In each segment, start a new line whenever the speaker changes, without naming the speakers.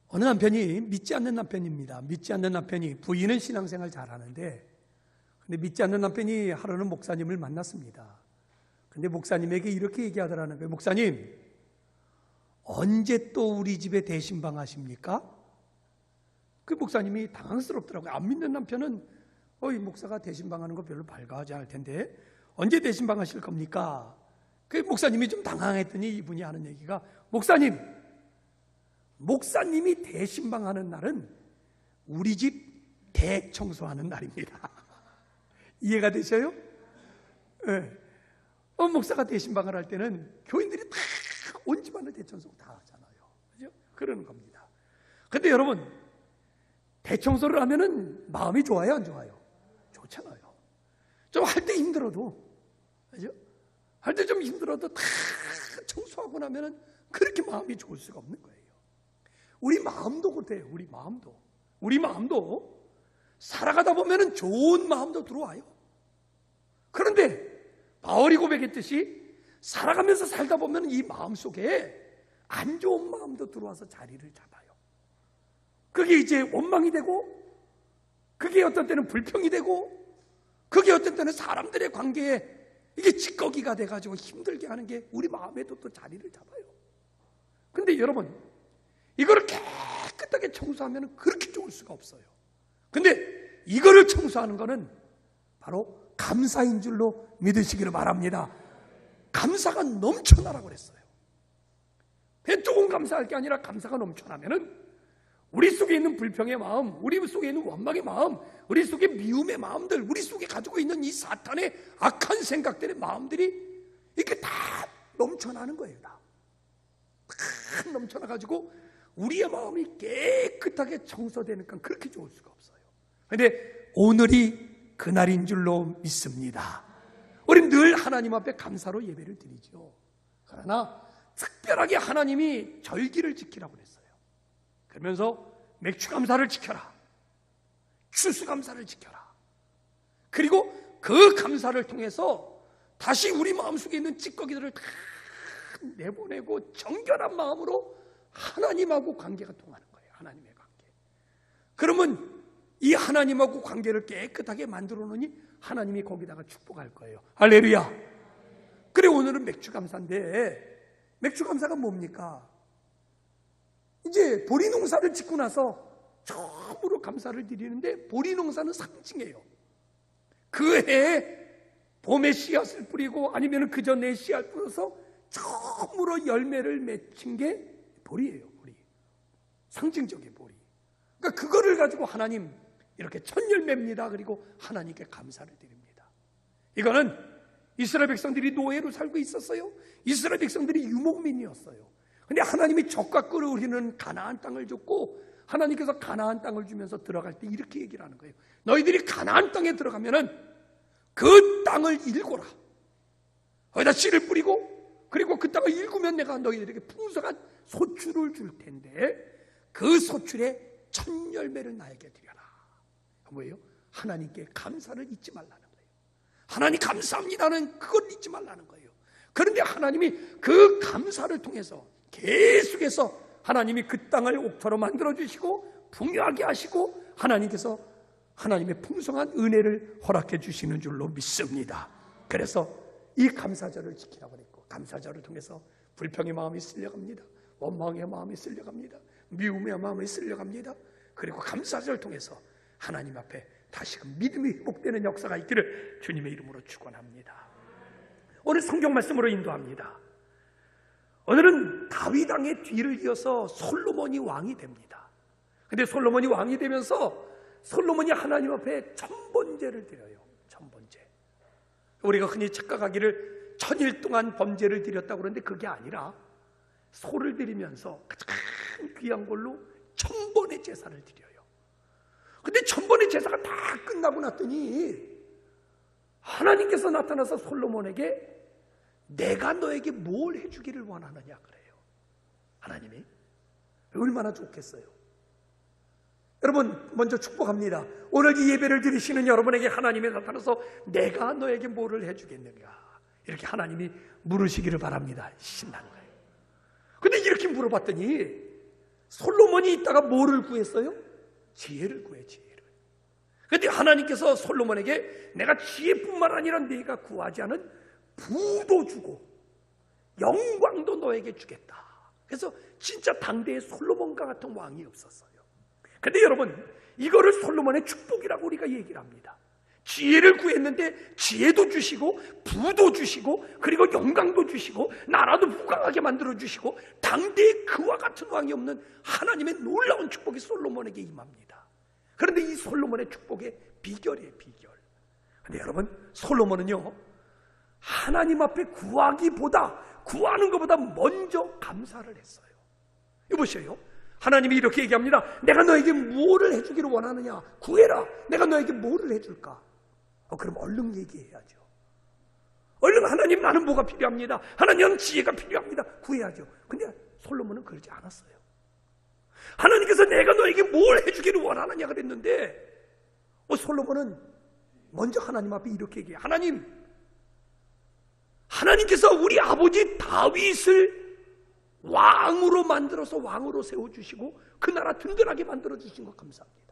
어느 남편이 믿지 않는 남편입니다. 믿지 않는 남편이, 부인은 신앙생활 잘하는데, 근데 믿지 않는 남편이 하루는 목사님을 만났습니다. 근데 목사님에게 이렇게 얘기하더라는 거예요. 목사님, 언제 또 우리 집에 대신방 하십니까? 그 목사님이 당황스럽더라고요. 안 믿는 남편은 이 목사가 대신방 하는 거 별로 반가워하지 않을 텐데 언제 대신방 하실 겁니까? 그 목사님이 좀 당황했더니 이분이 하는 얘기가, 목사님이 대신방 하는 날은 우리 집 대청소하는 날입니다. 이해가 되셔요? 네. 목사가 대신방을 할 때는 교인들이 다 온 집안을 대청소 다 하잖아요. 그죠? 그러는 겁니다. 근데 여러분, 대청소를 하면은 마음이 좋아요, 안 좋아요? 좋잖아요. 좀 할 때 힘들어도, 그죠? 할 때 좀 힘들어도 다 청소하고 나면은 그렇게 마음이 좋을 수가 없는 거예요. 우리 마음도 그래요. 우리 마음도 살아가다 보면은 좋은 마음도 들어와요. 그런데 바울이 고백했듯이 살아가면서 살다 보면 이 마음 속에 안 좋은 마음도 들어와서 자리를 잡아요. 그게 이제 원망이 되고, 그게 어떤 때는 불평이 되고, 그게 어떤 때는 사람들의 관계에 이게 찌꺼기가 돼가지고 힘들게 하는 게 우리 마음에도 또 자리를 잡아요. 근데 여러분, 이거를 깨끗하게 청소하면 그렇게 좋을 수가 없어요. 근데 이거를 청소하는 거는 바로 감사인 줄로 믿으시기를 바랍니다. 감사가 넘쳐나라고 그랬어요. 그냥 조금 감사할 게 아니라 감사가 넘쳐나면은 우리 속에 있는 불평의 마음, 우리 속에 있는 원망의 마음, 우리 속에 미움의 마음들, 우리 속에 가지고 있는 이 사탄의 악한 생각들의 마음들이 이렇게 다 넘쳐나는 거예요. 다 넘쳐나가지고 우리의 마음이 깨끗하게 청소되니까 그렇게 좋을 수가 없어요. 그런데 오늘이 그날인 줄로 믿습니다. 우리는 늘 하나님 앞에 감사로 예배를 드리죠. 그러나 특별하게 하나님이 절기를 지키라고 그랬어요. 그러면서 맥주 감사를 지켜라, 추수 감사를 지켜라. 그리고 그 감사를 통해서 다시 우리 마음속에 있는 찌꺼기들을 다 내보내고 정결한 마음으로 하나님하고 관계가 통하는 거예요. 하나님의 관계. 그러면 이 하나님하고 관계를 깨끗하게 만들어 놓으니 하나님이 거기다가 축복할 거예요. 할렐루야. 그래, 오늘은 맥주 감사인데, 맥주 감사가 뭡니까? 이제 보리 농사를 짓고 나서 처음으로 감사를 드리는데, 보리 농사는 상징이에요. 그 해에 봄에 씨앗을 뿌리고 아니면 그 전에 씨앗 뿌려서 처음으로 열매를 맺힌 게 보리예요. 보리. 상징적인 보리. 그러니까 그거를 가지고 하나님 이렇게 첫 열매입니다. 그리고 하나님께 감사를 드립니다. 이거는 이스라엘 백성들이 노예로 살고 있었어요. 이스라엘 백성들이 유목민이었어요. 그런데 하나님이 젖과 꿀을 흐르는 가나안 땅을 줬고, 하나님께서 가나안 땅을 주면서 들어갈 때 이렇게 얘기를 하는 거예요. 너희들이 가나안 땅에 들어가면은 그 땅을 일궈라. 거기다 씨를 뿌리고, 그리고 그 땅을 일구면 내가 너희들에게 풍성한 소출을 줄 텐데 그 소출의 첫 열매를 나에게 드려라. 뭐예요? 하나님께 감사를 잊지 말라는 거예요. 하나님 감사합니다는 그걸 잊지 말라는 거예요. 그런데 하나님이 그 감사를 통해서 계속해서 하나님이 그 땅을 옥토로 만들어주시고 풍요하게 하시고 하나님께서 하나님의 풍성한 은혜를 허락해 주시는 줄로 믿습니다. 그래서 이 감사절을 지키라고 했고, 감사절을 통해서 불평의 마음이 쓸려갑니다. 원망의 마음이 쓸려갑니다. 미움의 마음이 쓸려갑니다. 그리고 감사절을 통해서 하나님 앞에 다시금 믿음이 회복되는 역사가 있기를 주님의 이름으로 축원합니다. 오늘 성경 말씀으로 인도합니다. 오늘은 다윗 왕의 뒤를 이어서 솔로몬이 왕이 됩니다. 그런데 솔로몬이 왕이 되면서 솔로몬이 하나님 앞에 천번제를 드려요. 천번제. 우리가 흔히 착각하기를 천일 동안 범제를 드렸다고 그러는데 그게 아니라 소를 드리면서 가장 귀한 걸로 천번의 제사를 드려요. 근데 천번의 제사가 다 끝나고 났더니 하나님께서 나타나서 솔로몬에게 내가 너에게 뭘 해주기를 원하느냐 그래요. 하나님이 얼마나 좋겠어요. 여러분, 먼저 축복합니다. 오늘 이 예배를 드리시는 여러분에게 하나님이 나타나서 내가 너에게 뭐를 해주겠는가 이렇게 하나님이 물으시기를 바랍니다. 신나는 거예요. 근데 이렇게 물어봤더니 솔로몬이 있다가 뭐를 구했어요? 지혜를 구해, 지혜를. 그런데 하나님께서 솔로몬에게 내가 지혜뿐만 아니라 네가 구하지 않은 부도 주고 영광도 너에게 주겠다. 그래서 진짜 당대에 솔로몬과 같은 왕이 없었어요. 그런데 여러분, 이거를 솔로몬의 축복이라고 우리가 얘기를 합니다. 지혜를 구했는데 지혜도 주시고 부도 주시고 그리고 영광도 주시고 나라도 부강하게 만들어주시고 당대에 그와 같은 왕이 없는 하나님의 놀라운 축복이 솔로몬에게 임합니다. 그런데 이 솔로몬의 축복의 비결이에요, 비결. 그런데 여러분, 솔로몬은요, 하나님 앞에 구하는 것보다 먼저 감사를 했어요. 여보세요, 하나님이 이렇게 얘기합니다. 내가 너에게 뭐를 해주기를 원하느냐? 구해라. 내가 너에게 뭐를 해줄까? 그럼 얼른 얘기해야죠. 얼른 하나님, 나는 뭐가 필요합니다. 하나님, 지혜가 필요합니다. 구해야죠. 근데 솔로몬은 그러지 않았어요. 하나님께서 내가 너에게 뭘 해주기를 원하느냐 그랬는데 솔로몬은 먼저 하나님 앞에 이렇게 얘기해요. 하나님께서 우리 아버지 다윗을 왕으로 만들어서 왕으로 세워주시고 그 나라 든든하게 만들어주신 것 감사합니다.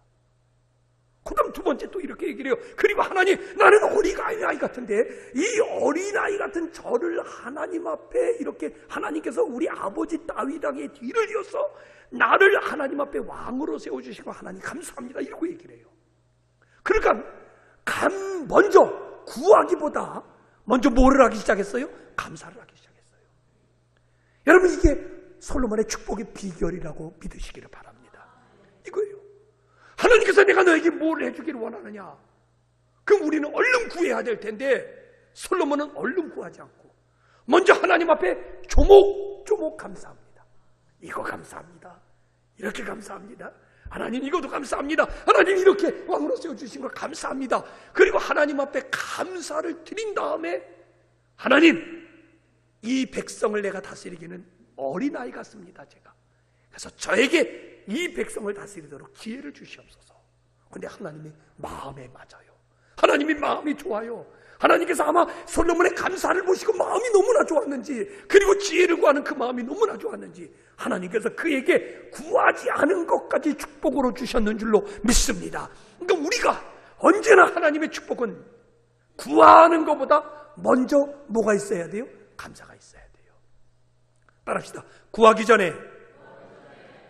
그 다음 두 번째 또 이렇게 얘기를 해요. 그리고 하나님, 나는 어린아이 같은데 이 어린아이 같은 저를 하나님 앞에 이렇게 하나님께서 우리 아버지 다윗왕의 뒤를 이어서 나를 하나님 앞에 왕으로 세워주시고 하나님 감사합니다, 이러고 얘기를 해요. 그러니까 먼저 구하기보다 먼저 뭐를 하기 시작했어요? 감사를 하기 시작했어요. 여러분, 이게 솔로몬의 축복의 비결이라고 믿으시기를 바랍니다. 이거예요. 하나님께서 내가 너에게 뭘 해주기를 원하느냐? 그럼 우리는 얼른 구해야 될 텐데 솔로몬은 얼른 구하지 않고 먼저 하나님 앞에 조목조목 감사합니다. 이거 감사합니다. 이렇게 감사합니다. 하나님, 이것도 감사합니다. 하나님, 이렇게 왕으로 세워주신 거 감사합니다. 그리고 하나님 앞에 감사를 드린 다음에 하나님, 이 백성을 내가 다스리기는 어린아이 같습니다, 제가. 그래서 저에게 이 백성을 다스리도록 기회를 주시옵소서. 그런데 하나님의 마음에 맞아요. 하나님이 마음이 좋아요. 하나님께서 아마 솔로몬의 감사를 보시고 마음이 너무나 좋았는지, 그리고 지혜를 구하는 그 마음이 너무나 좋았는지 하나님께서 그에게 구하지 않은 것까지 축복으로 주셨는 줄로 믿습니다. 그러니까 우리가 언제나 하나님의 축복은 구하는 것보다 먼저 뭐가 있어야 돼요? 감사가 있어야 돼요. 따라합시다. 구하기 전에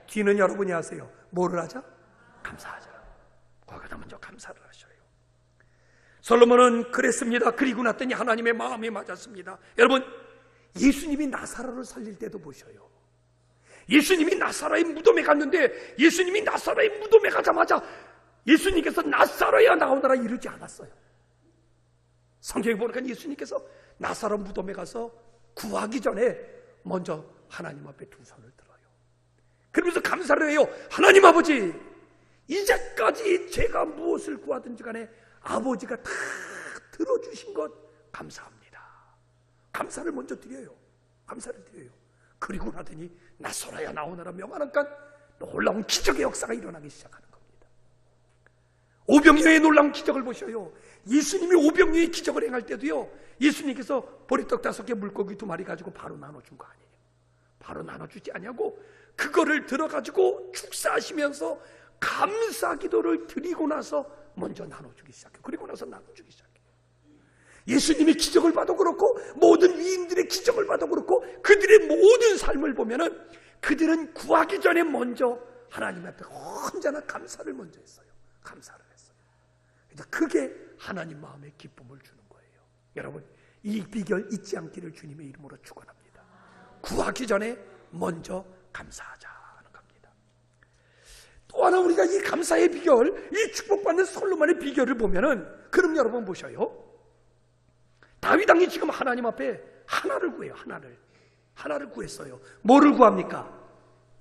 뒤는 여러분이 하세요. 뭐를 하자? 감사하자. 거기다 먼저 감사를 하셔요. 솔로몬은 그랬습니다. 그리고 났더니 하나님의 마음이 맞았습니다. 여러분, 예수님이 나사로를 살릴 때도 보셔요. 예수님이 나사로의 무덤에 갔는데 예수님이 나사로의 무덤에 가자마자 예수님께서 나사로야 나오너라 이러지 않았어요. 성경에 보니까 예수님께서 나사로 무덤에 가서 구하기 전에 먼저 하나님 앞에 두 손을 들어요. 그러면서 감사를 해요. 하나님 아버지, 이제까지 제가 무엇을 구하든지 간에 아버지가 다 들어주신 것 감사합니다. 감사를 먼저 드려요. 감사를 드려요. 그리고 나더니 나서라야 나오너라 명하니까 놀라운 기적의 역사가 일어나기 시작하는 겁니다. 오병이어의 놀라운 기적을 보셔요. 예수님이 오병이어의 기적을 행할 때도요, 예수님께서 보리떡 5개 물고기 2마리 가지고 바로 나눠준 거 아니에요. 바로 나눠주지 않냐고 그거를 들어가지고 축사하시면서 감사 기도를 드리고 나서 먼저 나눠주기 시작해요. 그리고 나서 나눠주기 시작해요. 예수님이 기적을 봐도 그렇고 모든 위인들의 기적을 봐도 그렇고 그들의 모든 삶을 보면은 그들은 구하기 전에 먼저 하나님 앞에 언제나 감사를 먼저 했어요. 감사를 했어요. 그게 하나님 마음에 기쁨을 주는 거예요. 여러분, 이 비결 잊지 않기를 주님의 이름으로 축원합니다. 구하기 전에 먼저 감사하자 하는 겁니다. 또 하나 우리가 이 감사의 비결, 이 축복받는 솔로몬의 비결을 보면은, 그럼 여러분 보셔요. 다윗 왕이 지금 하나님 앞에 하나를 구해요. 하나를 구했어요. 뭐를 구합니까?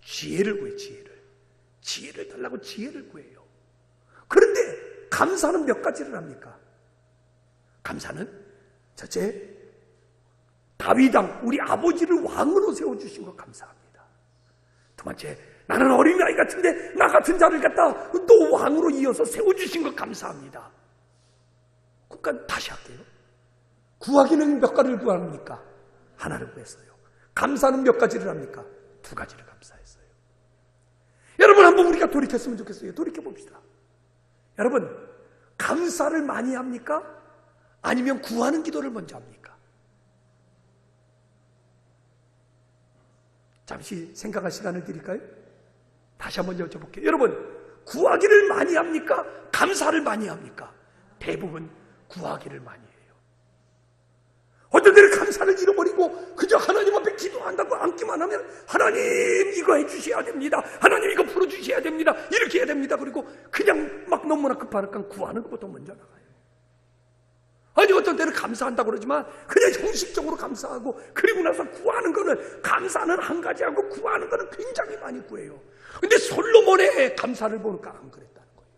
지혜를 구해요. 지혜를 달라고 지혜를 구해요. 그런데 감사는 몇 가지를 합니까? 감사는 첫째, 다윗 왕, 우리 아버지를 왕으로 세워주신 것 감사합니다. 두 번째, 나는 어린아이 같은데 나 같은 자를 갖다 또 왕으로 이어서 세워주신 것 감사합니다. 그러니까 다시 할게요. 구하기는 몇 가지를 구합니까? 하나를 구했어요. 감사는 몇 가지를 합니까? 2가지를 감사했어요. 돌이켰으면 좋겠어요. 돌이켜봅시다. 여러분, 감사를 많이 합니까? 아니면 구하는 기도를 먼저 합니까? 잠시 생각할 시간을 드릴까요? 다시 한번 여쭤볼게요. 여러분, 구하기를 많이 합니까? 감사를 많이 합니까? 대부분 구하기를 많이 해요. 어떤 때는 감사를 잃어버리고 그저 하나님 앞에 기도한다고 앉기만 하면 하나님 이거 해주셔야 됩니다. 하나님 이거 풀어주셔야 됩니다. 이렇게 해야 됩니다. 그리고 그냥 막 너무나 급하니까 구하는 것부터 먼저 나가요. 아니 어떤 때는 감사한다고 그러지만 그냥 형식적으로 감사하고 그리고 나서 구하는 거는 감사는 한 가지 하고 구하는 거는 굉장히 많이 구해요. 근데 솔로몬의 감사를 보니까 안 그랬다는 거예요.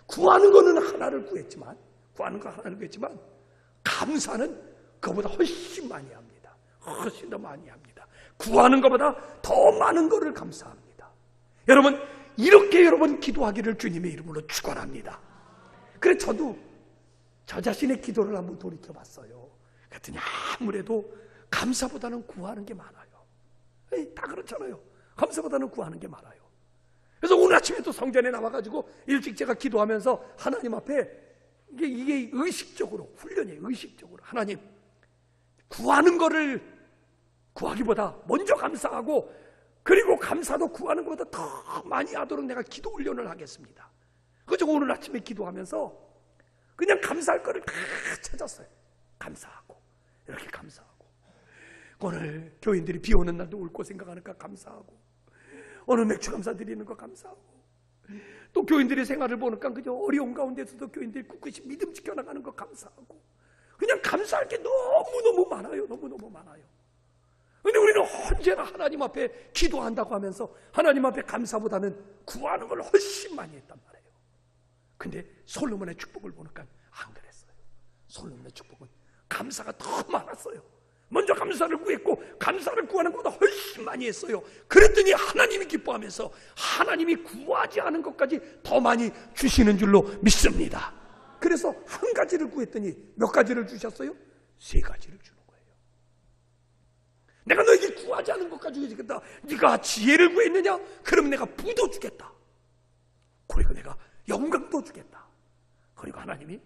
구하는 거는 하나를 구했지만 감사는 그보다 훨씬 많이 합니다. 훨씬 더 많이 합니다. 구하는 것보다 더 많은 것을 감사합니다. 여러분, 이렇게 여러분 기도하기를 주님의 이름으로 축원합니다. 그래 저도 저 자신의 기도를 한번 돌이켜봤어요. 그랬더니 아무래도 감사보다는 구하는 게 많아요. 다 그렇잖아요. 감사보다는 구하는 게 많아요. 그래서 오늘 아침에 또 성전에 나와가지고 일찍 제가 기도하면서 하나님 앞에 이게 의식적으로 훈련이에요. 의식적으로 하나님 구하는 거를 구하기보다 먼저 감사하고 그리고 감사도 구하는 것보다 더 많이 하도록 내가 기도 훈련을 하겠습니다. 그래서 오늘 아침에 기도하면서 그냥 감사할 거를 다 찾았어요. 감사하고 이렇게 감사하고 오늘 교인들이 비 오는 날도 올 거 생각하니까 감사하고 오늘 맥주 감사 드리는 거 감사하고 또 교인들의 생활을 보니까 그저 어려운 가운데서도 교인들이 꿋꿋이 믿음 지켜나가는 거 감사하고 그냥 감사할 게 너무너무 많아요. 너무너무 많아요. 근데 우리는 언제나 하나님 앞에 기도한다고 하면서 하나님 앞에 감사보다는 구하는 걸 훨씬 많이 했단 말이에요. 근데 솔로몬의 축복을 보니까 안 그랬어요. 솔로몬의 축복은 감사가 더 많았어요. 먼저 감사를 구했고 감사를 구하는 것보다 훨씬 많이 했어요. 그랬더니 하나님이 기뻐하면서 하나님이 구하지 않은 것까지 더 많이 주시는 줄로 믿습니다. 그래서 한 가지를 구했더니 몇 가지를 주셨어요? 3가지를 주는 거예요. 내가 너에게 구하지 않은 것 가지고 주겠다. 네가 지혜를 구했느냐? 그럼 내가 부도 주겠다. 그리고 내가 영광도 주겠다. 그리고 하나님이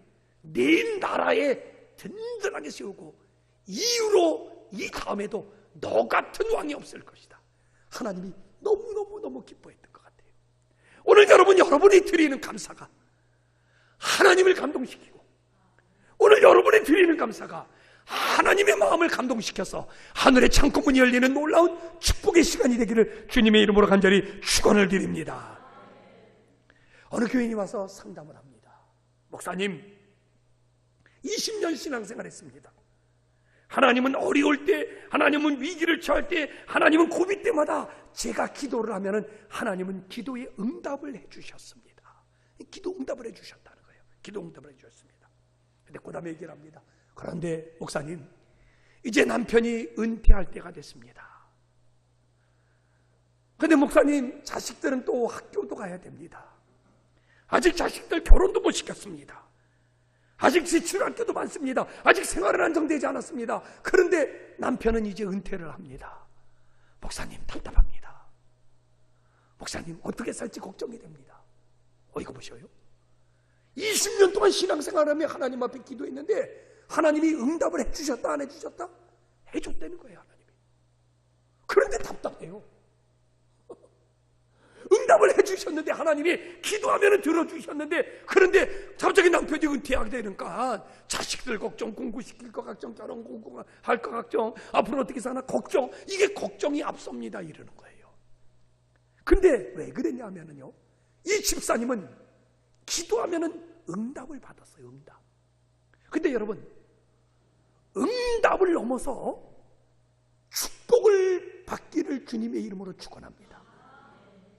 네 나라에 든든하게 세우고 이후로 이 다음에도 너 같은 왕이 없을 것이다. 하나님이 너무너무 기뻐했던 것 같아요. 오늘 여러분이 드리는 감사가 하나님을 감동시키고 오늘 여러분이 드리는 감사가 하나님의 마음을 감동시켜서 하늘의 창고문이 열리는 놀라운 축복의 시간이 되기를 주님의 이름으로 간절히 축원을 드립니다. 어느 교인이 와서 상담을 합니다. 목사님 20년 신앙생활 했습니다. 하나님은 어려울 때, 하나님은 위기를 처할 때, 하나님은 고비 때마다 제가 기도를 하면은 하나님은 기도에 응답을 해주셨습니다. 기도 응답을 해주셨다는 거예요. 기도 응답을 해주셨습니다. 근데 그 다음에 얘기를 합니다. 그런데 목사님, 이제 남편이 은퇴할 때가 됐습니다. 근데 목사님, 자식들은 또 학교도 가야 됩니다. 아직 자식들 결혼도 못 시켰습니다. 아직 지출할 때도 많습니다. 아직 생활은 안정되지 않았습니다. 그런데 남편은 이제 은퇴를 합니다. 목사님 답답합니다. 목사님 어떻게 살지 걱정이 됩니다. 이거 보셔요. 20년 동안 신앙생활하며 하나님 앞에 기도했는데 하나님이 응답을 해주셨다 안 해주셨다? 해줬다는 거예요. 하나님이. 그런데 답답해요. 응답을 해주셨는데 하나님이 기도하면 들어주셨는데 그런데 갑자기 남편이 은퇴하게 되니까 자식들 걱정, 공부시킬 것 걱정, 결혼 공부할 것 걱정, 앞으로 어떻게 사나 걱정, 이게 걱정이 앞섭니다 이러는 거예요. 근데 왜 그랬냐면요, 이 집사님은 기도하면 응답을 받았어요. 응답. 근데 여러분, 응답을 넘어서 축복을 받기를 주님의 이름으로 축원합니다.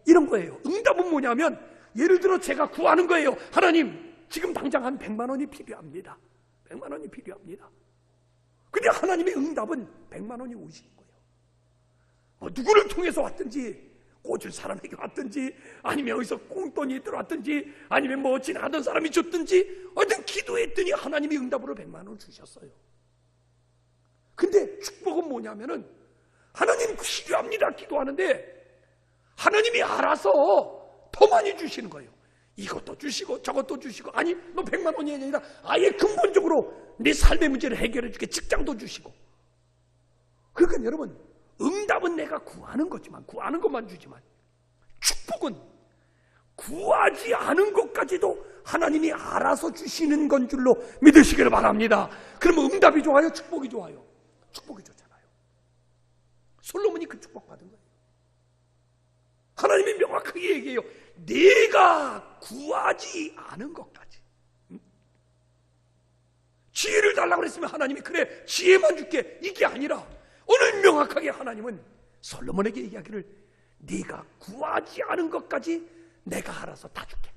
이런 거예요. 응답은 뭐냐면 예를 들어 제가 구하는 거예요. 하나님 지금 당장 한 100만 원이 필요합니다. 100만 원이 필요합니다. 근데 하나님의 응답은 100만 원이 오시는 거예요. 누구를 통해서 왔든지, 꽂을 사람에게 왔든지, 아니면 어디서 꽁돈이 들어왔든지, 아니면 뭐 지나가던 사람이 줬든지, 어떤 기도했더니 하나님이 응답으로 100만 원을 주셨어요. 근데 축복은 뭐냐면은 하나님 필요합니다 기도하는데 하나님이 알아서 더 더 많이 주시는 거예요. 이것도 주시고 저것도 주시고, 아니 너 100만 원이 아니라 아예 근본적으로 네 삶의 문제를 해결해 주게 직장도 주시고. 그러니까 여러분, 응답은 내가 구하는 거지만, 구하는 것만 주지만, 축복은 구하지 않은 것까지도 하나님이 알아서 주시는 건 줄로 믿으시기를 바랍니다. 그러면 응답이 좋아요? 축복이 좋아요? 축복이 좋잖아요. 솔로몬이 그 축복 받은 거예요. 하나님이 명확하게 얘기해요. 내가 구하지 않은 것까지. 지혜를 달라고 했으면 하나님이 그래 지혜만 줄게, 이게 아니라 오늘 명확하게 하나님은 솔로몬에게 얘기하기를 네가 구하지 않은 것까지 내가 알아서 다 줄게.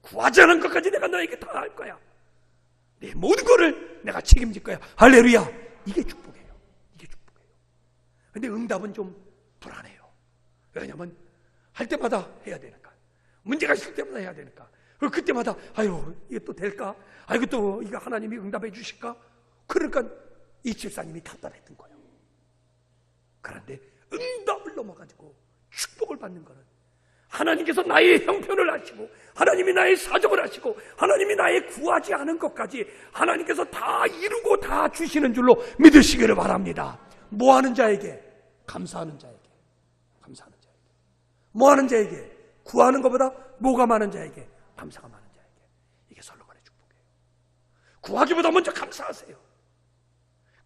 구하지 않은 것까지 내가 너에게 다 할 거야. 내 모든 거를 내가 책임질 거야. 할렐루야. 이게 축복이에요. 이게 축복이에요. 근데 응답은 좀 불안해요. 왜냐하면 할 때마다 해야 되니까, 문제가 있을 때마다 해야 되니까, 그때마다 아유 이게 또 될까? 아이고 또 이거 하나님이 응답해 주실까? 그러니까 이 집사님이 답답했던 거예요. 그런데 응답을 넘어가지고 축복을 받는 거는 하나님께서 나의 형편을 아시고, 하나님이 나의 사정을 아시고, 하나님이 나의 구하지 않은 것까지 하나님께서 다 이루고 다 주시는 줄로 믿으시기를 바랍니다. 뭐하는 자에게? 감사하는 자에게. 감사하는 자에게. 뭐하는 자에게? 구하는 것보다 뭐가 많은 자에게? 감사가 많은 자에게. 이게 솔로몬의 축복이에요. 구하기보다 먼저 감사하세요.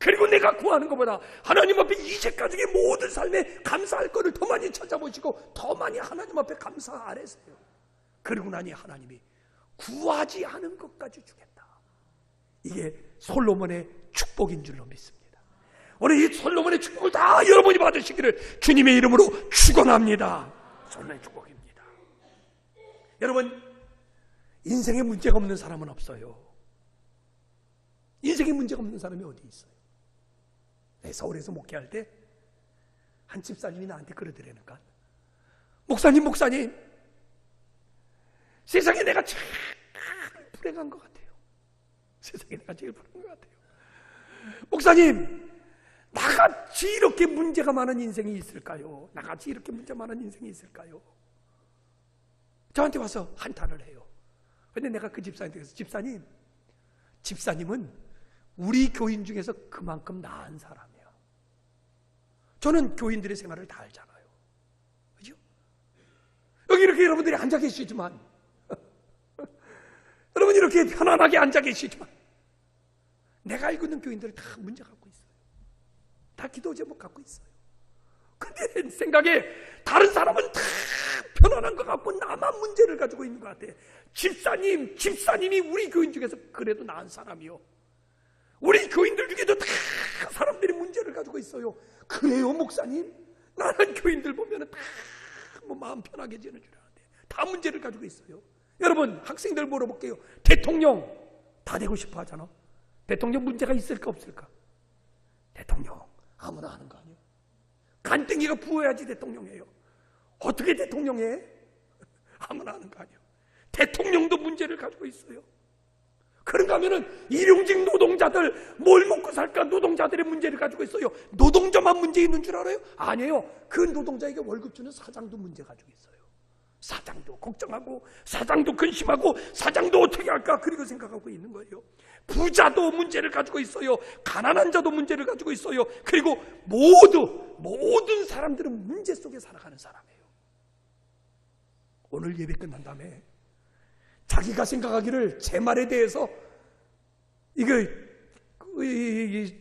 그리고 내가 구하는 것보다 하나님 앞에 이제까지의 모든 삶에 감사할 것을 더 많이 찾아보시고 더 많이 하나님 앞에 감사하래세요. 그리고 나니 하나님이 구하지 않은 것까지 주겠다. 이게 솔로몬의 축복인 줄로 믿습니다. 오늘 이 솔로몬의 축복을 다 여러분이 받으시기를 주님의 이름으로 축원합니다. 솔로몬의 축복입니다. 여러분, 인생에 문제가 없는 사람은 없어요. 인생에 문제가 없는 사람이 어디 있어요? 네, 서울에서 목회할 때 한 집사님이 나한테 그러더라니까. 목사님 세상에 내가 제일 불행한 것 같아요. 세상에 내가 제일 불행한 것 같아요. 목사님, 나같이 이렇게 문제가 많은 인생이 있을까요? 나같이 이렇게 문제 많은 인생이 있을까요? 저한테 와서 한탄을 해요. 근데 내가 그 집사님한테 그래서 집사님은 우리 교인 중에서 그만큼 나은 사람이야. 저는 교인들의 생활을 다 알잖아요. 그죠? 여기 이렇게 여러분들이 앉아 계시지만, 여러분 이렇게 편안하게 앉아 계시지만, 내가 알고 있는 교인들은 다 문제 갖고 있어요. 다 기도 제목 갖고 있어요. 근데 생각에 다른 사람은 다 편안한 것 같고 나만 문제를 가지고 있는 것 같아. 집사님이 우리 교인 중에서 그래도 나은 사람이요. 우리 교인들 중에도 다 사람들이 문제를 가지고 있어요. 그래요, 목사님? 나는 교인들 보면 다 뭐 마음 편하게 지는 줄 알았는데 다 문제를 가지고 있어요. 여러분, 학생들 물어볼게요. 대통령 다 되고 싶어 하잖아. 대통령 문제가 있을까 없을까? 대통령 아무나 하는 거 아니에요. 간땡이가 부어야지 대통령이에요. 어떻게 대통령해? 아무나 하는 거 아니에요. 대통령도 문제를 가지고 있어요. 그런가 하면은 일용직 노동자들 뭘 먹고 살까 노동자들의 문제를 가지고 있어요. 노동자만 문제 있는 줄 알아요? 아니에요. 그 노동자에게 월급 주는 사장도 문제 가지고 있어요. 사장도 걱정하고 사장도 근심하고 사장도 어떻게 할까 그리고 생각하고 있는 거예요. 부자도 문제를 가지고 있어요. 가난한 자도 문제를 가지고 있어요. 그리고 모든 사람들은 문제 속에 살아가는 사람이에요. 오늘 예배 끝난 다음에 자기가 생각하기를 제 말에 대해서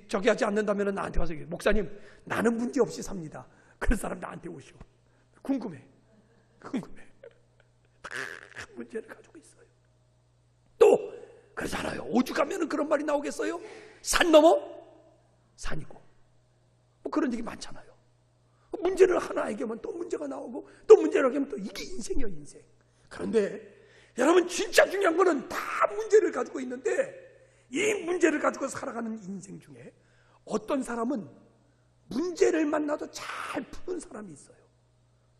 저기 하지 않는다면 나한테 와서 목사님 나는 문제 없이 삽니다. 그런 사람 나한테 오시오. 궁금해. 다 문제를 가지고 있어요. 또 그러잖아요. 오죽하면 그런 말이 나오겠어요? 산 넘어 산이고 뭐 그런 얘기 많잖아요. 문제를 하나 얘기하면 또 문제가 나오고 또 문제를 얘기하면 또 이게 인생이에요, 인생. 그런데 여러분 진짜 중요한 거는 다 문제를 가지고 있는데 이 문제를 가지고 살아가는 인생 중에 어떤 사람은 문제를 만나도 잘 푸는 사람이 있어요.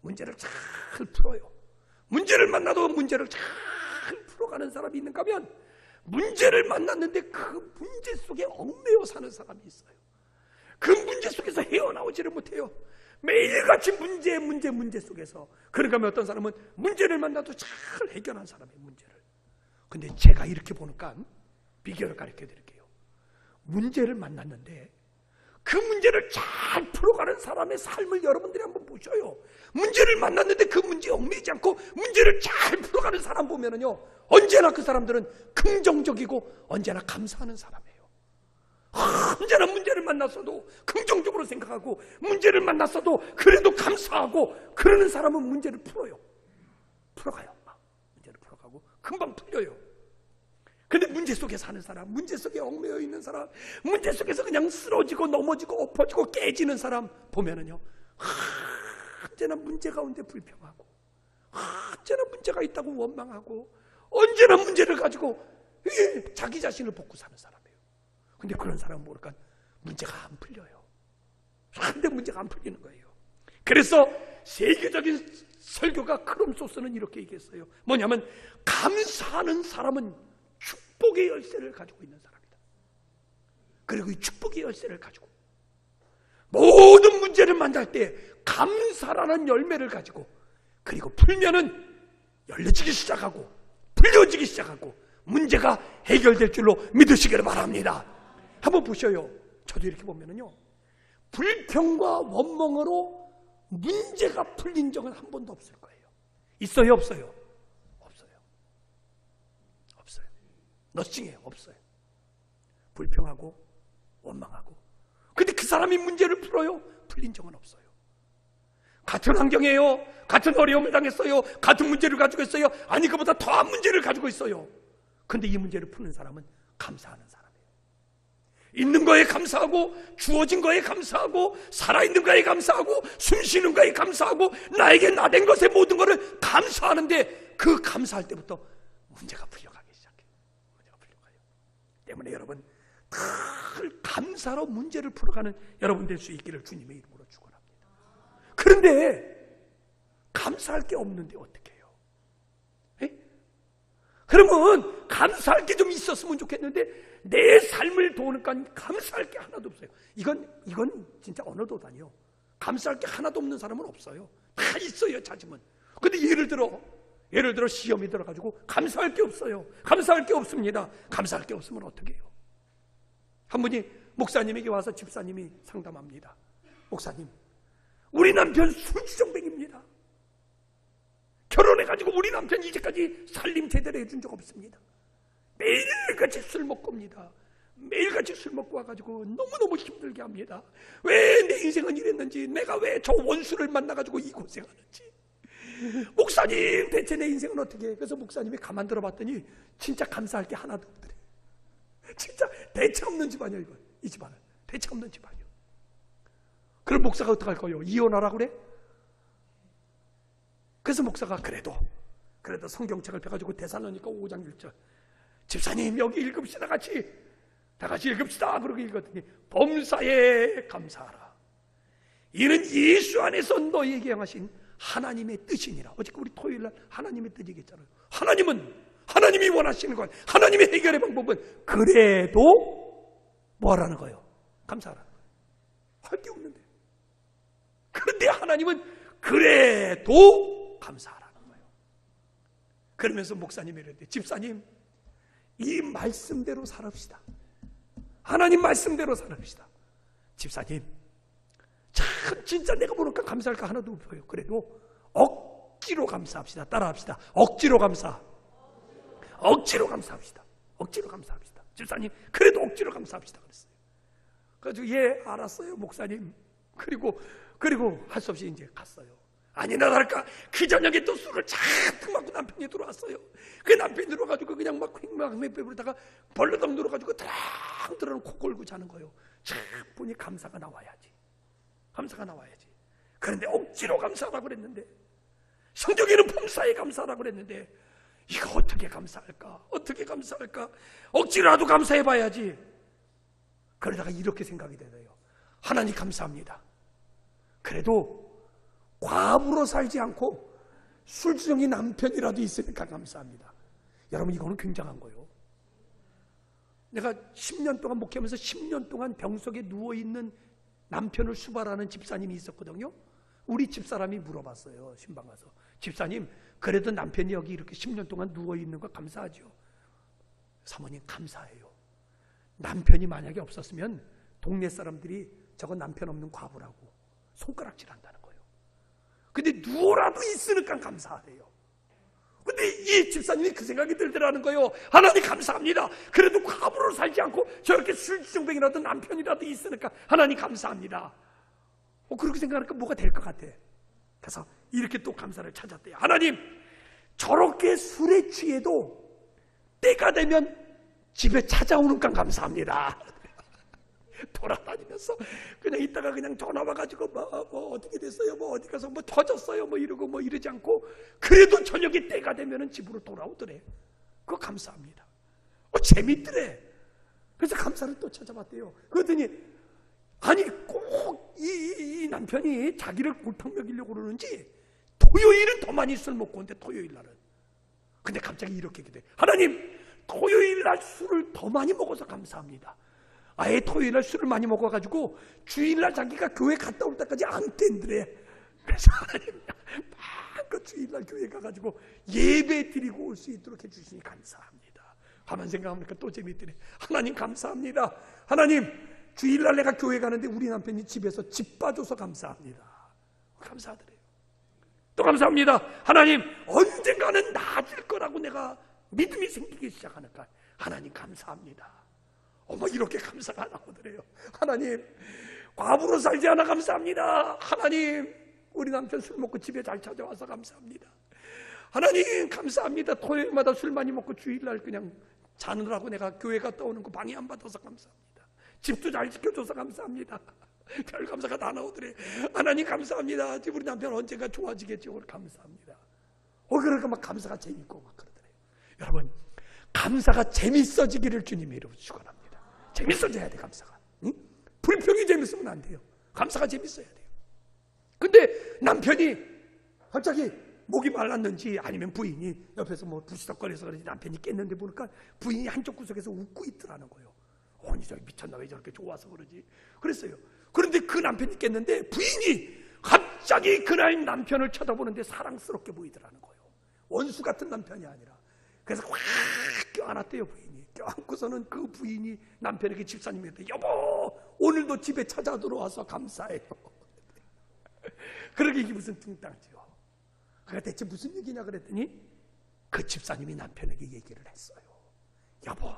문제를 잘 풀어요. 문제를 만나도 문제를 잘 풀어가는 사람이 있는가 하면 문제를 만났는데 그 문제 속에 얽매여 사는 사람이 있어요. 그 문제 속에서 헤어나오지를 못해요. 매일같이 문제 속에서. 그러니까 어떤 사람은 문제를 만나도 잘 해결한 사람의 문제를. 근데 제가 이렇게 보니까 비결을 가르쳐 드릴게요. 문제를 만났는데 그 문제를 잘 풀어가는 사람의 삶을 여러분들이 한번 보셔요. 문제를 만났는데 그 문제에 얽매이지 않고 문제를 잘 풀어가는 사람 보면은요, 언제나 그 사람들은 긍정적이고 언제나 감사하는 사람이에요. 언제나 문제를 만났어도 긍정적으로 생각하고, 문제를 만났어도 그래도 감사하고, 그러는 사람은 문제를 풀어요. 풀어가요. 문제를 풀어가고 금방 풀려요. 근데 문제 속에 사는 사람, 문제 속에 얽매여 있는 사람, 문제 속에서 그냥 쓰러지고 넘어지고 엎어지고 깨지는 사람 보면은요, 언제나 문제 가운데 불평하고, 언제나 문제가 있다고 원망하고, 언제나 문제를 가지고 자기 자신을 벗고 사는 사람이에요. 근데 그런 사람은 모르니까 문제가 안 풀려요. 근데 문제가 안 풀리는 거예요. 그래서 세계적인 설교가 크롬소스는 이렇게 얘기했어요. 뭐냐면 감사하는 사람은 축복의 열쇠를 가지고 있는 사람이다. 그리고 이 축복의 열쇠를 가지고 모든 문제를 만날 때 감사라는 열매를 가지고, 그리고 풀면은 열려지기 시작하고 풀려지기 시작하고 문제가 해결될 줄로 믿으시기를 바랍니다. 한번 보셔요. 저도 이렇게 보면은요, 불평과 원망으로 문제가 풀린 적은 한 번도 없을 거예요. 있어요, 없어요? 없어요. 없어요. 너싱해요. 없어요. 불평하고 원망하고. 근데 그 사람이 문제를 풀어요? 풀린 적은 없어요. 같은 환경이에요. 같은 어려움을 당했어요. 같은 문제를 가지고 있어요. 아니, 그보다 더한 문제를 가지고 있어요. 근데 이 문제를 푸는 사람은 감사하는 사람이에요. 있는 거에 감사하고, 주어진 거에 감사하고, 살아있는 거에 감사하고, 숨쉬는 거에 감사하고, 나에게 나된 것에 모든 것을 감사하는데, 그 감사할 때부터 문제가 풀려가기 시작해요. 문제가 풀려가요. 때문에 여러분, 늘 감사로 문제를 풀어가는 여러분 될 수 있기를 주님의 이름으로 축원합니다. 그런데 감사할 게 없는데 어떻게 해요? 그러면 감사할 게 좀 있었으면 좋겠는데 내 삶을 도우니까 감사할 게 하나도 없어요. 이건 진짜 어느 도단이요. 감사할 게 하나도 없는 사람은 없어요. 다 있어요, 찾으면. 근데 예를 들어 시험이 들어가지고 감사할 게 없어요. 감사할 게 없습니다. 감사할 게 없으면 어떻게 해요? 한 분이 목사님에게 와서 집사님이 상담합니다. 목사님, 우리 남편 술주정뱅입니다. 결혼해가지고 우리 남편 이제까지 살림 제대로 해준 적 없습니다. 매일같이 술 먹고 옵니다. 매일같이 술 먹고 와가지고 너무너무 힘들게 합니다. 왜 내 인생은 이랬는지, 내가 왜 저 원수를 만나가지고 이 고생하는지. 목사님, 대체 내 인생은 어떻게 해? 그래서 목사님이 가만 들어봤더니 진짜 감사할 게 하나도 없더래. 진짜 대책 없는 집안이야, 이건. 이 집안은 대책 없는 집안이야. 그럼 목사가 어떡할 거예요? 이혼하라고 그래? 그래서 목사가 그래도 성경책을 펴가지고 데살로니가 5장 1절, 집사님 여기 읽읍시다, 다 같이 읽읍시다. 그러고 읽었더니, 범사에 감사하라. 이는 예수 안에서 너희에게 행하신 하나님의 뜻이니라. 어저께 우리 토요일날 하나님의 뜻 얘기했잖아요. 하나님이 원하시는 것, 하나님의 해결의 방법은 그래도 뭐하라는 거예요? 감사하라는 거예요. 할 게 없는데. 그런데 하나님은 그래도 감사하라는 거예요. 그러면서 목사님이 이랬대. 집사님, 이 말씀대로 살읍시다. 하나님 말씀대로 살읍시다. 집사님, 참 진짜 내가 보니까 감사할 거 하나도 없어요. 그래도 억지로 감사합시다. 따라합시다. 억지로 감사합시다. 억지로 감사합시다. 집사님, 그래도 억지로 감사합시다. 그랬어요. 그래가지고 예, 알았어요, 목사님. 그리고 할 수 없이 이제 갔어요. 아니나 다를까 그 저녁에 또 술을 잔뜩 맞고 남편이 들어왔어요. 그 남편이 들어와가지고 그냥 막 횡망맹배부르다가 벌러덩 들어가지고 드랑 코 골고 자는 거예요. 참 보니 감사가 나와야지. 그런데 억지로 감사하라고 그랬는데, 성경에는 범사에 감사하라고 그랬는데, 이거 어떻게 감사할까? 억지로라도 감사해봐야지. 그러다가 이렇게 생각이 되네요. 하나님 감사합니다. 그래도 과부로 살지 않고 술주정이 남편이라도 있으니까 감사합니다. 여러분, 이거는 굉장한 거예요. 내가 10년 동안 목회하면서 10년 동안 병석에 누워있는 남편을 수발하는 집사님이 있었거든요. 우리 집사람이 물어봤어요. 신방 가서. 집사님, 그래도 남편이 여기 이렇게 10년 동안 누워있는 거 감사하죠? 사모님, 감사해요. 남편이 만약에 없었으면 동네 사람들이 저거 남편 없는 과부라고 손가락질 한다는 거예요. 근데 누워라도 있으니까 감사하래요. 근데 이 집사님이 그 생각이 들더라는 거예요. 하나님 감사합니다. 그래도 과부로 살지 않고 저렇게 술주정뱅이라도 남편이라도 있으니까 하나님 감사합니다. 그렇게 생각하니까 뭐가 될 것 같아. 그래서 이렇게 또 감사를 찾았대요. 하나님, 저렇게 술에 취해도 때가 되면 집에 찾아오니까 감사합니다. 돌아다니면서 그냥 이따가 그냥 전화 와가지고 뭐 어떻게 됐어요? 뭐 어디 가서 뭐 터졌어요? 뭐 이러고 뭐 이러지 않고 그래도 저녁에 때가 되면은 집으로 돌아오더래. 그거 감사합니다. 재밌더래. 그래서 감사를 또 찾아봤대요. 그랬더니 아니 꼭 이 남편이 자기를 골탕 먹이려고 그러는지 토요일은 더 많이 술 먹고 온대. 토요일 날은. 근데 갑자기 이렇게 얘기돼. 하나님, 토요일 날 술을 더 많이 먹어서 감사합니다. 아예 토요일 날 술을 많이 먹어가지고 주일날 자기가 교회 갔다 올 때까지 안 깬더래. 그래서 하나님 마음껏 주일날 교회 가가지고 예배 드리고 올 수 있도록 해주시니 감사합니다. 가만 생각하니까 또 재밌더래. 하나님 감사합니다. 하나님, 주일날 내가 교회 가는데 우리 남편이 집에서 집 봐줘서 감사합니다. 감사하더래요. 또 감사합니다. 하나님, 언젠가는 나아질 거라고 내가 믿음이 생기기 시작하니까 하나님 감사합니다. 이렇게 감사가 나오더래요. 하나님, 과부로 살지 않아 감사합니다. 하나님, 우리 남편 술 먹고 집에 잘 찾아와서 감사합니다. 하나님 감사합니다. 토요일마다 술 많이 먹고 주일날 그냥 자느라고 내가 교회 갔다 오는 거 방해 안 받아서 감사합니다. 집도 잘 지켜줘서 감사합니다. 별 감사가 다 나오더래. 하나님 감사합니다. 우리 남편 언젠가 좋아지겠죠. 감사합니다. 그러니까 막 감사가 재밌고 막 그러더래요. 여러분, 감사가 재밌어지기를 주님의 이름으로 축원합니다. 재밌어져야 돼, 감사가. 응? 불평이 재밌으면 안 돼요. 감사가 재밌어야 돼요. 근데 남편이 갑자기 목이 말랐는지 아니면 부인이 옆에서 뭐 부시덕거려서 그런지 남편이 깼는데 보니까 부인이 한쪽 구석에서 웃고 있더라는 거예요. 아니, 저 미쳤나, 왜 저렇게 좋아서 그러지? 그랬어요. 그런데 그 남편이 깼는데 부인이 갑자기 그날 남편을 쳐다보는데 사랑스럽게 보이더라는 거예요. 원수 같은 남편이 아니라. 그래서 확 껴안았대요, 부인이. 껴안고서는 그 부인이 남편에게 집사님한테 여보, 오늘도 집에 찾아 들어와서 감사해요. 그러게 이게 무슨 뚱땅지요. 그가 대체 무슨 얘기냐 그랬더니 그 집사님이 남편에게 얘기를 했어요. 여보,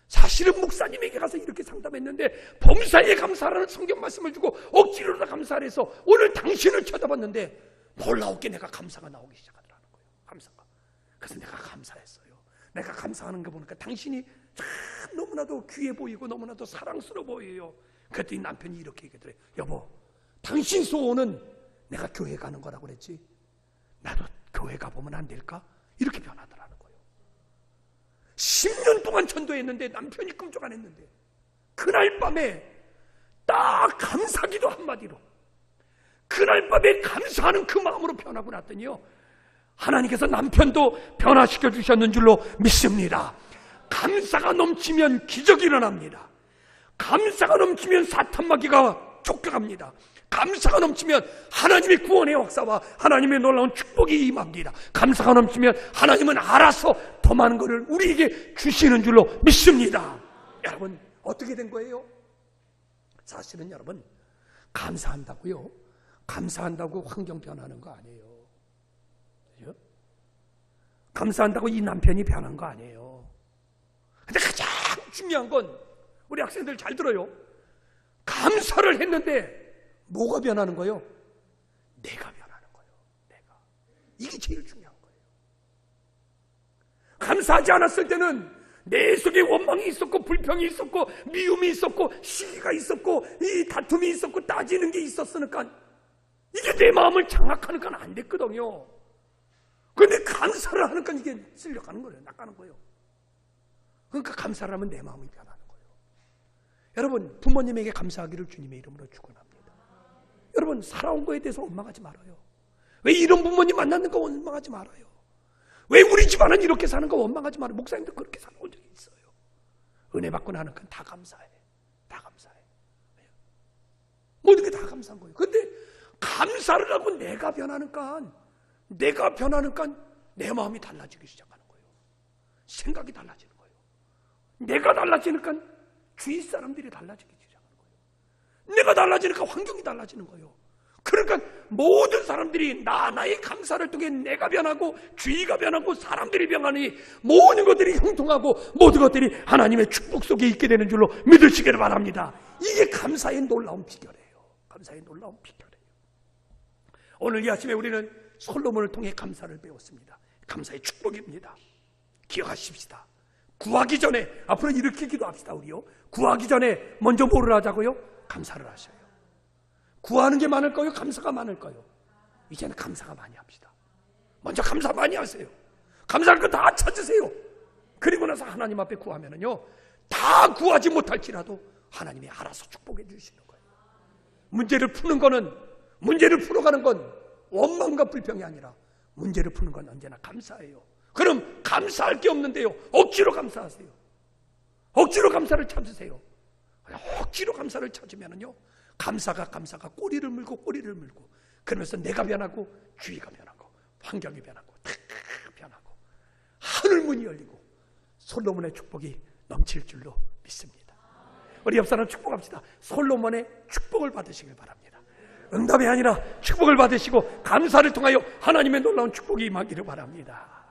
사실은 목사님에게 가서 이렇게 상담했는데 범사에 감사라는 성경 말씀을 주고 억지로 다 감사를 해서 오늘 당신을 쳐다봤는데 놀라웠게 내가 감사가 나오기 시작하더라는 거예요. 감사가. 그래서 내가 감사했어요. 내가 감사하는 거 보니까 당신이 참 너무나도 귀해 보이고 너무나도 사랑스러워 보여요. 그랬더니 남편이 이렇게 얘기하더래요. 여보, 당신 소원은 내가 교회 가는 거라고 그랬지? 나도 교회 가보면 안 될까? 이렇게 변하더라는 거예요. 10년 동안 전도했는데 남편이 꿈쩍 안 했는데 그날 밤에 딱 감사기도 한마디로 그날 밤에 감사하는 그 마음으로 변하고 났더니요, 하나님께서 남편도 변화시켜 주셨는 줄로 믿습니다. 감사가 넘치면 기적이 일어납니다. 감사가 넘치면 사탄마귀가 쫓겨갑니다. 감사가 넘치면 하나님의 구원의 역사와 하나님의 놀라운 축복이 임합니다. 감사가 넘치면 하나님은 알아서 더 많은 것을 우리에게 주시는 줄로 믿습니다. 여러분, 어떻게 된 거예요? 사실은 여러분, 감사한다고요, 감사한다고 환경 변하는 거 아니에요. 그죠? 감사한다고 이 남편이 변한 거 아니에요. 근데 가장 중요한 건 우리 학생들 잘 들어요. 감사를 했는데 뭐가 변하는 거예요? 내가 변하는 거예요. 내가. 이게 제일 중요한 거예요. 감사하지 않았을 때는 내 속에 원망이 있었고 불평이 있었고 미움이 있었고 시기가 있었고 이 다툼이 있었고 따지는 게 있었으니까 이게 내 마음을 장악하는 건 안 됐거든요. 그런데 감사를 하니까 이게 쓸려가는 거예요. 나가는 거예요. 그러니까 감사를 하면 내 마음이 변하는 거예요. 여러분, 부모님에게 감사하기를 주님의 이름으로 축원합니다. 여러분, 살아온 거에 대해서 원망하지 말아요. 왜 이런 부모님 만났는가 원망하지 말아요. 왜 우리 집안은 이렇게 사는 거 원망하지 말아요. 목사님도 그렇게 살아온 적이 있어요. 은혜 받고 나는 건 다 감사해. 다 감사해. 모든 게 다 감사한 거예요. 그런데 감사를 하고 내가 변하니까 내 마음이 달라지기 시작하는 거예요. 생각이 달라지는 거예요. 내가 달라지니까 주위 사람들이 달라지기 시작하는 거예요. 내가 달라지니까 환경이 달라지는 거예요. 그러니까 모든 사람들이 나의 감사를 통해 내가 변하고 주위가 변하고 사람들이 변하니 모든 것들이 형통하고 모든 것들이 하나님의 축복 속에 있게 되는 줄로 믿으시기를 바랍니다. 이게 감사의 놀라운 비결이에요. 감사의 놀라운 비결이에요. 오늘 이 아침에 우리는 솔로몬을 통해 감사를 배웠습니다. 감사의 축복입니다. 기억하십시다. 구하기 전에, 앞으로 이렇게 기도합시다. 우리요, 구하기 전에 먼저 뭐를 하자고요? 감사를 하셔요. 구하는 게 많을 거요? 감사가 많을 거요? 이제는 감사가 많이 합시다. 먼저 감사 많이 하세요. 감사할 거 다 찾으세요. 그리고 나서 하나님 앞에 구하면은요, 다 구하지 못할지라도 하나님이 알아서 축복해 주시는 거예요. 문제를 풀어가는 건 원망과 불평이 아니라 문제를 푸는 건 언제나 감사예요. 그럼 감사할 게 없는데요, 억지로 감사하세요. 억지로 감사를 찾으세요. 억지로 감사를 찾으면은요, 감사가 꼬리를 물고 그러면서 내가 변하고 주위가 변하고 환경이 변하고 탁 변하고 하늘문이 열리고 솔로몬의 축복이 넘칠 줄로 믿습니다. 우리 옆 사람 축복합시다. 솔로몬의 축복을 받으시길 바랍니다. 응답이 아니라 축복을 받으시고 감사를 통하여 하나님의 놀라운 축복이 임하기를 바랍니다.